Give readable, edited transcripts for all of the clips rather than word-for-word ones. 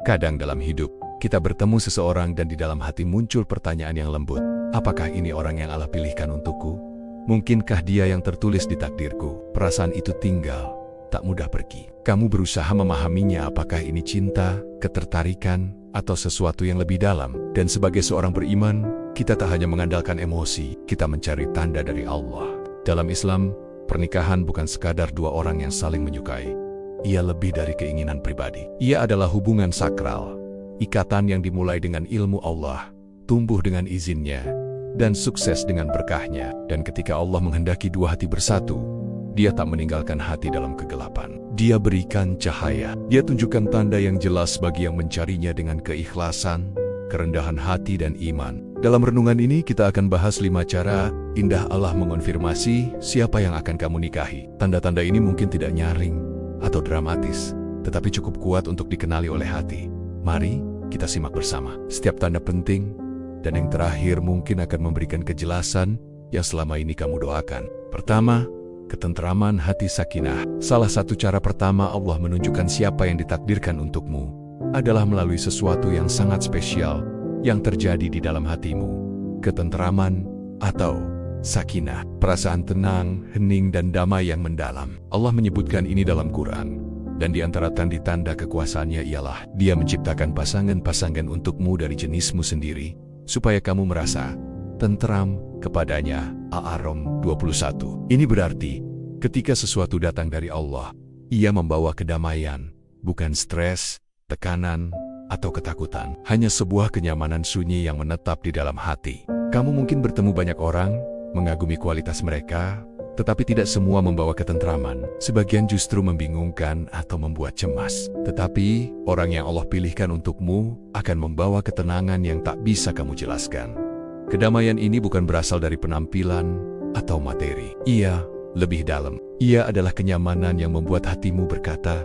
Kadang dalam hidup, kita bertemu seseorang dan di dalam hati muncul pertanyaan yang lembut. Apakah ini orang yang Allah pilihkan untukku? Mungkinkah dia yang tertulis di takdirku? Perasaan itu tinggal, tak mudah pergi. Kamu berusaha memahaminya, apakah ini cinta, ketertarikan, atau sesuatu yang lebih dalam. Dan sebagai seorang beriman, kita tak hanya mengandalkan emosi, kita mencari tanda dari Allah. Dalam Islam, pernikahan bukan sekadar dua orang yang saling menyukai. Ia lebih dari keinginan pribadi. Ia adalah hubungan sakral, ikatan yang dimulai dengan ilmu Allah, tumbuh dengan izinnya, dan sukses dengan berkahnya. Dan ketika Allah menghendaki dua hati bersatu, Dia tak meninggalkan hati dalam kegelapan. Dia berikan cahaya. Dia tunjukkan tanda yang jelas bagi yang mencarinya dengan keikhlasan, kerendahan hati, dan iman. Dalam renungan ini kita akan bahas 5 cara indah Allah mengonfirmasi siapa yang akan kamu nikahi. Tanda-tanda ini mungkin tidak nyaring atau dramatis, tetapi cukup kuat untuk dikenali oleh hati. Mari kita simak bersama. Setiap tanda penting, dan yang terakhir mungkin akan memberikan kejelasan yang selama ini kamu doakan. Pertama, ketentraman hati sakinah. Salah satu cara pertama Allah menunjukkan siapa yang ditakdirkan untukmu adalah melalui sesuatu yang sangat spesial yang terjadi di dalam hatimu. Ketentraman atau sakinah, perasaan tenang, hening, dan damai yang mendalam. Allah menyebutkan ini dalam Quran. Dan di antara tanda kekuasaannya ialah Dia menciptakan pasangan-pasangan untukmu dari jenismu sendiri, supaya kamu merasa tentram kepadanya. Al-A'raf 21. Ini berarti, ketika sesuatu datang dari Allah, Ia membawa kedamaian, bukan stres, tekanan, atau ketakutan. Hanya sebuah kenyamanan sunyi yang menetap di dalam hati. Kamu mungkin bertemu banyak orang, mengagumi kualitas mereka, tetapi tidak semua membawa ketentraman. Sebagian justru membingungkan atau membuat cemas. Tetapi, orang yang Allah pilihkan untukmu akan membawa ketenangan yang tak bisa kamu jelaskan. Kedamaian ini bukan berasal dari penampilan atau materi. Ia lebih dalam. Ia adalah kenyamanan yang membuat hatimu berkata,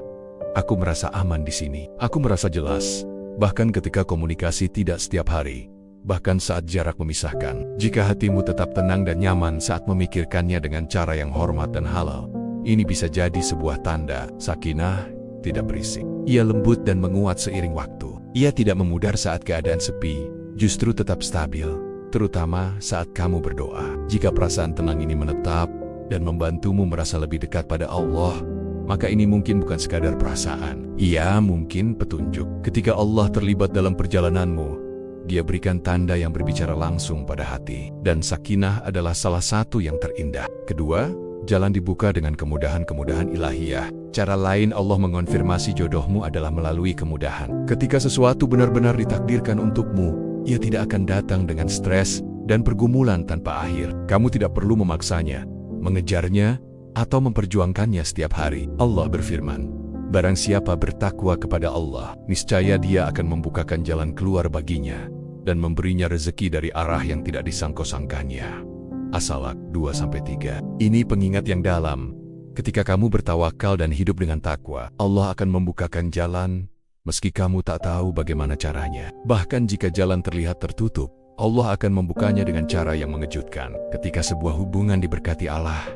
"Aku merasa aman di sini. Aku merasa jelas." Bahkan ketika komunikasi tidak setiap hari, bahkan saat jarak memisahkan. Jika hatimu tetap tenang dan nyaman saat memikirkannya dengan cara yang hormat dan halal, ini bisa jadi sebuah tanda. Sakinah tidak berisik. Ia lembut dan menguat seiring waktu. Ia tidak memudar saat keadaan sepi, justru tetap stabil, terutama saat kamu berdoa. Jika perasaan tenang ini menetap dan membantumu merasa lebih dekat pada Allah, maka ini mungkin bukan sekadar perasaan. Ia mungkin petunjuk. Ketika Allah terlibat dalam perjalananmu, Dia berikan tanda yang berbicara langsung pada hati. Dan sakinah adalah salah satu yang terindah. Kedua, jalan dibuka dengan kemudahan-kemudahan ilahiyah. Cara lain Allah mengonfirmasi jodohmu adalah melalui kemudahan. Ketika sesuatu benar-benar ditakdirkan untukmu, ia tidak akan datang dengan stres dan pergumulan tanpa akhir. Kamu tidak perlu memaksanya, mengejarnya, atau memperjuangkannya setiap hari. Allah berfirman, "Barang siapa bertakwa kepada Allah, niscaya Dia akan membukakan jalan keluar baginya dan memberinya rezeki dari arah yang tidak disangka-sangkanya." As-Salak 2-3. Ini pengingat yang dalam. Ketika kamu bertawakal dan hidup dengan takwa, Allah akan membukakan jalan meski kamu tak tahu bagaimana caranya. Bahkan jika jalan terlihat tertutup, Allah akan membukanya dengan cara yang mengejutkan. Ketika sebuah hubungan diberkati Allah,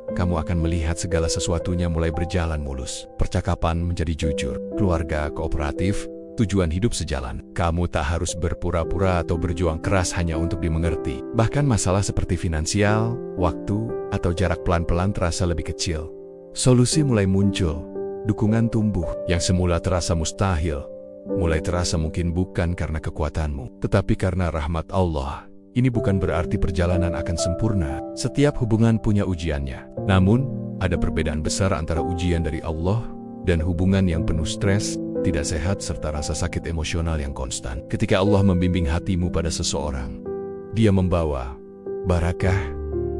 kamu akan melihat segala sesuatunya mulai berjalan mulus. Percakapan menjadi jujur, keluarga kooperatif, tujuan hidup sejalan. Kamu tak harus berpura-pura atau berjuang keras hanya untuk dimengerti. Bahkan masalah seperti finansial, waktu, atau jarak pelan-pelan terasa lebih kecil. Solusi mulai muncul, dukungan tumbuh. Yang semula terasa mustahil, mulai terasa mungkin bukan karena kekuatanmu, tetapi karena rahmat Allah. Ini bukan berarti perjalanan akan sempurna. Setiap hubungan punya ujiannya. Namun, ada perbedaan besar antara ujian dari Allah dan hubungan yang penuh stres, tidak sehat, serta rasa sakit emosional yang konstan. Ketika Allah membimbing hatimu pada seseorang, Dia membawa barakah,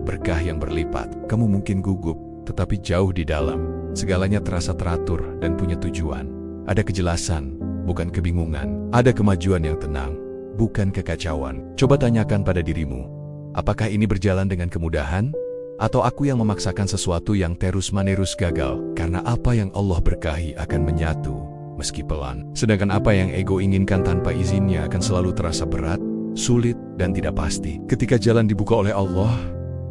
berkah yang berlipat. Kamu mungkin gugup, tetapi jauh di dalam, segalanya terasa teratur dan punya tujuan. Ada kejelasan, bukan kebingungan. Ada kemajuan yang tenang, bukan kekacauan. Coba tanyakan pada dirimu, apakah ini berjalan dengan kemudahan? Atau aku yang memaksakan sesuatu yang terus-menerus gagal? Karena apa yang Allah berkahi akan menyatu, meski pelan. Sedangkan apa yang ego inginkan tanpa izinnya akan selalu terasa berat, sulit, dan tidak pasti. Ketika jalan dibuka oleh Allah,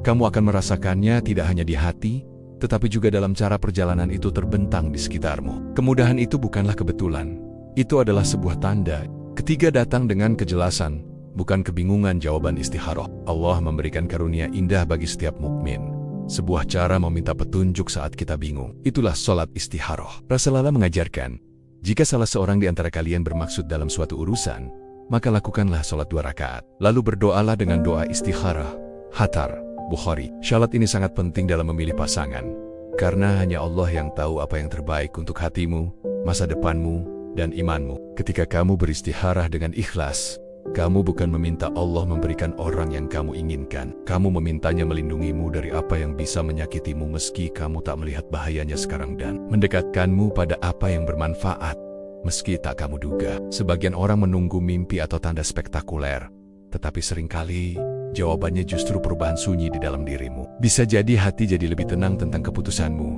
kamu akan merasakannya tidak hanya di hati, tetapi juga dalam cara perjalanan itu terbentang di sekitarmu. Kemudahan itu bukanlah kebetulan, Itu adalah sebuah tanda. Ketiga, datang dengan kejelasan, bukan kebingungan. Jawaban istikharah. Allah memberikan karunia indah bagi setiap mukmin. Sebuah cara meminta petunjuk saat kita bingung. Itulah sholat istikharah. Rasulullah mengajarkan, jika salah seorang di antara kalian bermaksud dalam suatu urusan, maka lakukanlah sholat 2 rakaat. Lalu berdoalah dengan doa istikharah. Hatar, Bukhari. Syarat ini sangat penting dalam memilih pasangan, karena hanya Allah yang tahu apa yang terbaik untuk hatimu, masa depanmu, dan imanmu. Ketika kamu beristikharah dengan ikhlas, kamu bukan meminta Allah memberikan orang yang kamu inginkan. Kamu memintanya melindungimu dari apa yang bisa menyakitimu meski kamu tak melihat bahayanya sekarang, dan mendekatkanmu pada apa yang bermanfaat meski tak kamu duga. Sebagian orang menunggu mimpi atau tanda spektakuler, tetapi seringkali jawabannya justru perubahan sunyi di dalam dirimu. Bisa jadi hati jadi lebih tenang tentang keputusanmu,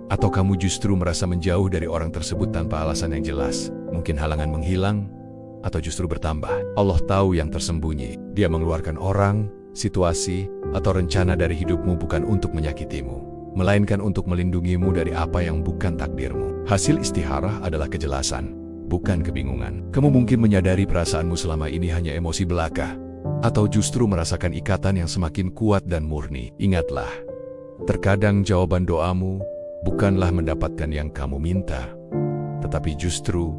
atau kamu justru merasa menjauh dari orang tersebut tanpa alasan yang jelas. Mungkin halangan menghilang, atau justru bertambah. Allah tahu yang tersembunyi. Dia mengeluarkan orang, situasi, atau rencana dari hidupmu bukan untuk menyakitimu, melainkan untuk melindungimu dari apa yang bukan takdirmu. Hasil istikharah adalah kejelasan, bukan kebingungan. Kamu mungkin menyadari perasaanmu selama ini hanya emosi belaka, atau justru merasakan ikatan yang semakin kuat dan murni. Ingatlah, terkadang jawaban doamu bukanlah mendapatkan yang kamu minta, tetapi justru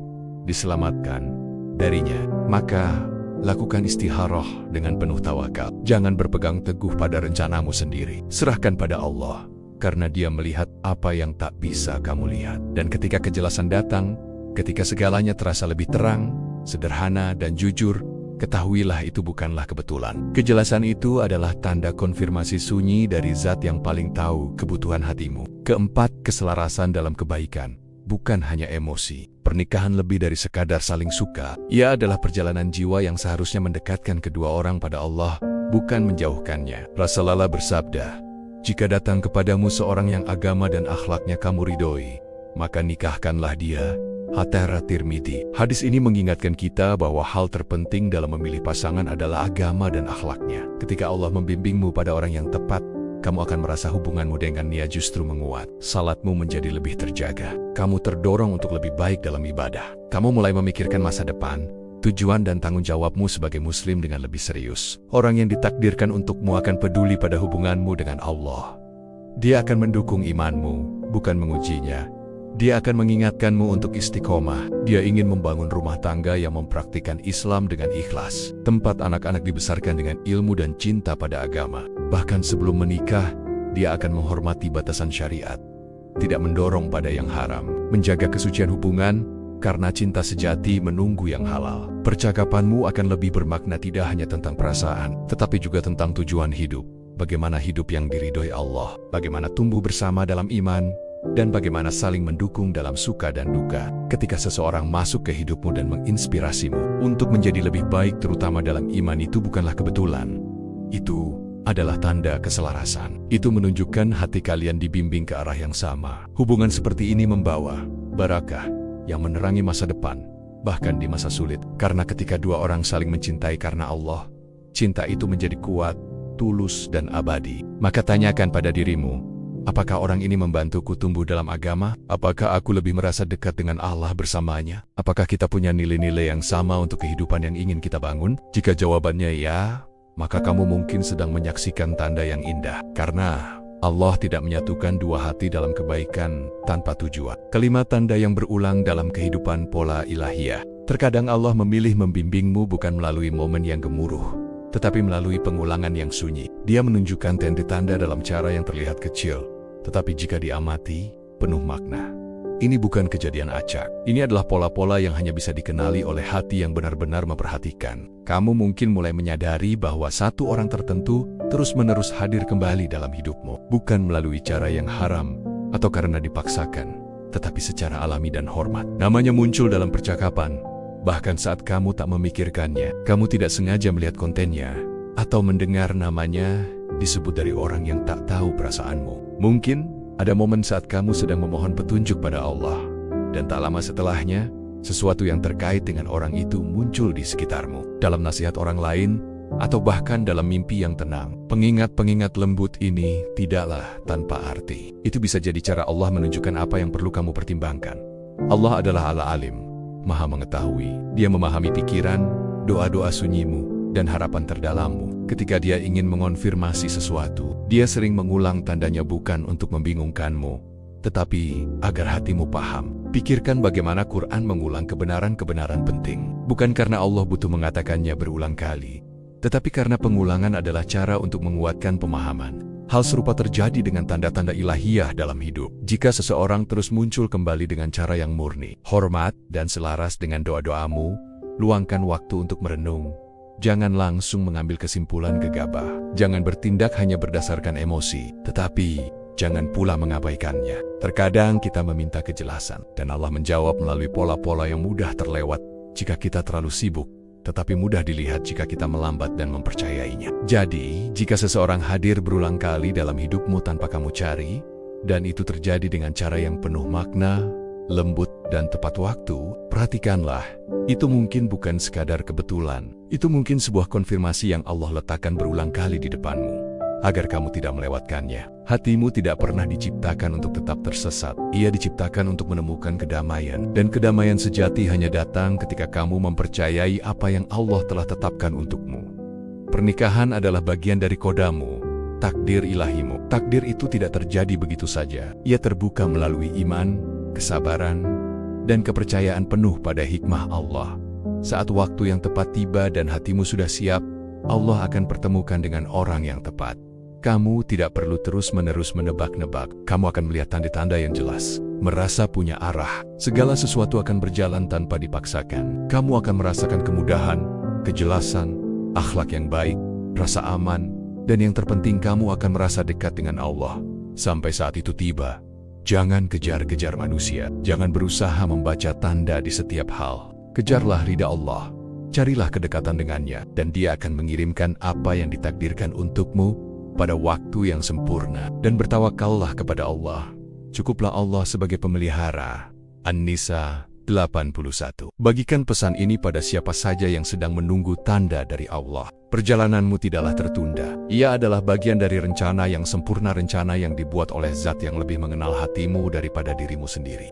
diselamatkan darinya. Maka, lakukan istikharah dengan penuh tawakal. Jangan berpegang teguh pada rencanamu sendiri. Serahkan pada Allah, karena Dia melihat apa yang tak bisa kamu lihat. Dan ketika kejelasan datang, ketika segalanya terasa lebih terang, sederhana, dan jujur, ketahuilah itu bukanlah kebetulan. Kejelasan itu adalah tanda konfirmasi sunyi dari Zat yang paling tahu kebutuhan hatimu. Keempat, keselarasan dalam kebaikan, bukan hanya emosi. Pernikahan lebih dari sekadar saling suka. Ia adalah perjalanan jiwa yang seharusnya mendekatkan kedua orang pada Allah, bukan menjauhkannya. Rasulullah bersabda, jika datang kepadamu seorang yang agama dan akhlaknya kamu ridhoi, maka nikahkanlah dia. Hatar Tirmidzi. Hadis ini mengingatkan kita bahwa hal terpenting dalam memilih pasangan adalah agama dan akhlaknya. Ketika Allah membimbingmu pada orang yang tepat, kamu akan merasa hubunganmu dengan Dia justru menguat. Salatmu menjadi lebih terjaga. Kamu terdorong untuk lebih baik dalam ibadah. Kamu mulai memikirkan masa depan, tujuan dan tanggung jawabmu sebagai muslim dengan lebih serius. Orang yang ditakdirkan untukmu akan peduli pada hubunganmu dengan Allah. Dia akan mendukung imanmu, bukan mengujinya. Dia akan mengingatkanmu untuk istiqomah. Dia ingin membangun rumah tangga yang mempraktikkan Islam dengan ikhlas. Tempat anak-anak dibesarkan dengan ilmu dan cinta pada agama. Bahkan sebelum menikah, dia akan menghormati batasan syariat, tidak mendorong pada yang haram, menjaga kesucian hubungan, karena cinta sejati menunggu yang halal. Percakapanmu akan lebih bermakna tidak hanya tentang perasaan, tetapi juga tentang tujuan hidup. Bagaimana hidup yang diridhoi Allah, bagaimana tumbuh bersama dalam iman, dan bagaimana saling mendukung dalam suka dan duka. Ketika seseorang masuk ke hidupmu dan menginspirasimu untuk menjadi lebih baik terutama dalam iman, itu bukanlah kebetulan. Itu adalah tanda keselarasan. Itu menunjukkan hati kalian dibimbing ke arah yang sama. Hubungan seperti ini membawa barakah yang menerangi masa depan, bahkan di masa sulit. Karena ketika dua orang saling mencintai karena Allah, cinta itu menjadi kuat, tulus, dan abadi. Maka tanyakan pada dirimu, apakah orang ini membantuku tumbuh dalam agama? Apakah aku lebih merasa dekat dengan Allah bersamanya? Apakah kita punya nilai-nilai yang sama untuk kehidupan yang ingin kita bangun? Jika jawabannya ya, maka kamu mungkin sedang menyaksikan tanda yang indah. Karena Allah tidak menyatukan dua hati dalam kebaikan tanpa tujuan. Kelima, tanda yang berulang dalam kehidupan pola ilahiyah. Terkadang Allah memilih membimbingmu bukan melalui momen yang gemuruh, tetapi melalui pengulangan yang sunyi. Dia menunjukkan tanda-tanda dalam cara yang terlihat kecil, tetapi jika diamati, penuh makna. Ini bukan kejadian acak. Ini adalah pola-pola yang hanya bisa dikenali oleh hati yang benar-benar memperhatikan. Kamu mungkin mulai menyadari bahwa satu orang tertentu terus-menerus hadir kembali dalam hidupmu. Bukan melalui cara yang haram atau karena dipaksakan, tetapi secara alami dan hormat. Namanya muncul dalam percakapan, bahkan saat kamu tak memikirkannya. Kamu tidak sengaja melihat kontennya, atau mendengar namanya disebut dari orang yang tak tahu perasaanmu. Mungkin ada momen saat kamu sedang memohon petunjuk pada Allah, dan tak lama setelahnya, sesuatu yang terkait dengan orang itu muncul di sekitarmu, dalam nasihat orang lain, atau bahkan dalam mimpi yang tenang. Pengingat-pengingat lembut ini tidaklah tanpa arti. Itu bisa jadi cara Allah menunjukkan apa yang perlu kamu pertimbangkan. Allah adalah Al-Alim, Maha Mengetahui. Dia memahami pikiran, doa-doa sunyimu, dan harapan terdalammu. Ketika Dia ingin mengonfirmasi sesuatu, Dia sering mengulang tandanya bukan untuk membingungkanmu, tetapi agar hatimu paham. Pikirkan bagaimana Quran mengulang kebenaran-kebenaran penting. Bukan karena Allah butuh mengatakannya berulang kali, tetapi karena pengulangan adalah cara untuk menguatkan pemahaman. Hal serupa terjadi dengan tanda-tanda ilahiyah dalam hidup. Jika seseorang terus muncul kembali dengan cara yang murni, hormat, dan selaras dengan doa-doamu, luangkan waktu untuk merenung. Jangan langsung mengambil kesimpulan gegabah. Jangan bertindak hanya berdasarkan emosi, tetapi jangan pula mengabaikannya. Terkadang kita meminta kejelasan, dan Allah menjawab melalui pola-pola yang mudah terlewat jika kita terlalu sibuk, tetapi mudah dilihat jika kita melambat dan mempercayainya. Jadi, jika seseorang hadir berulang kali dalam hidupmu tanpa kamu cari, dan itu terjadi dengan cara yang penuh makna, lembut, dan tepat waktu, perhatikanlah. Itu mungkin bukan sekadar kebetulan. Itu mungkin sebuah konfirmasi yang Allah letakkan berulang kali di depanmu, agar kamu tidak melewatkannya. Hatimu tidak pernah diciptakan untuk tetap tersesat. Ia diciptakan untuk menemukan kedamaian. Dan kedamaian sejati hanya datang ketika kamu mempercayai apa yang Allah telah tetapkan untukmu. Pernikahan adalah bagian dari kodamu, takdir ilahimu. Takdir itu tidak terjadi begitu saja. Ia terbuka melalui iman, kesabaran, dan kepercayaan penuh pada hikmah Allah. Saat waktu yang tepat tiba dan hatimu sudah siap, Allah akan pertemukan dengan orang yang tepat. Kamu tidak perlu terus-menerus menebak-nebak. Kamu akan melihat tanda-tanda yang jelas, merasa punya arah. Segala sesuatu akan berjalan tanpa dipaksakan. Kamu akan merasakan kemudahan, kejelasan, akhlak yang baik, rasa aman, dan yang terpenting kamu akan merasa dekat dengan Allah. Sampai saat itu tiba, jangan kejar-kejar manusia. Jangan berusaha membaca tanda di setiap hal. Kejarlah ridha Allah. Carilah kedekatan dengannya, dan Dia akan mengirimkan apa yang ditakdirkan untukmu pada waktu yang sempurna. Dan bertawakallah kepada Allah. Cukuplah Allah sebagai pemelihara. An-Nisa 81. Bagikan pesan ini pada siapa saja yang sedang menunggu tanda dari Allah. Perjalananmu tidaklah tertunda. Ia adalah bagian dari rencana yang sempurna, rencana yang dibuat oleh Zat yang lebih mengenal hatimu daripada dirimu sendiri.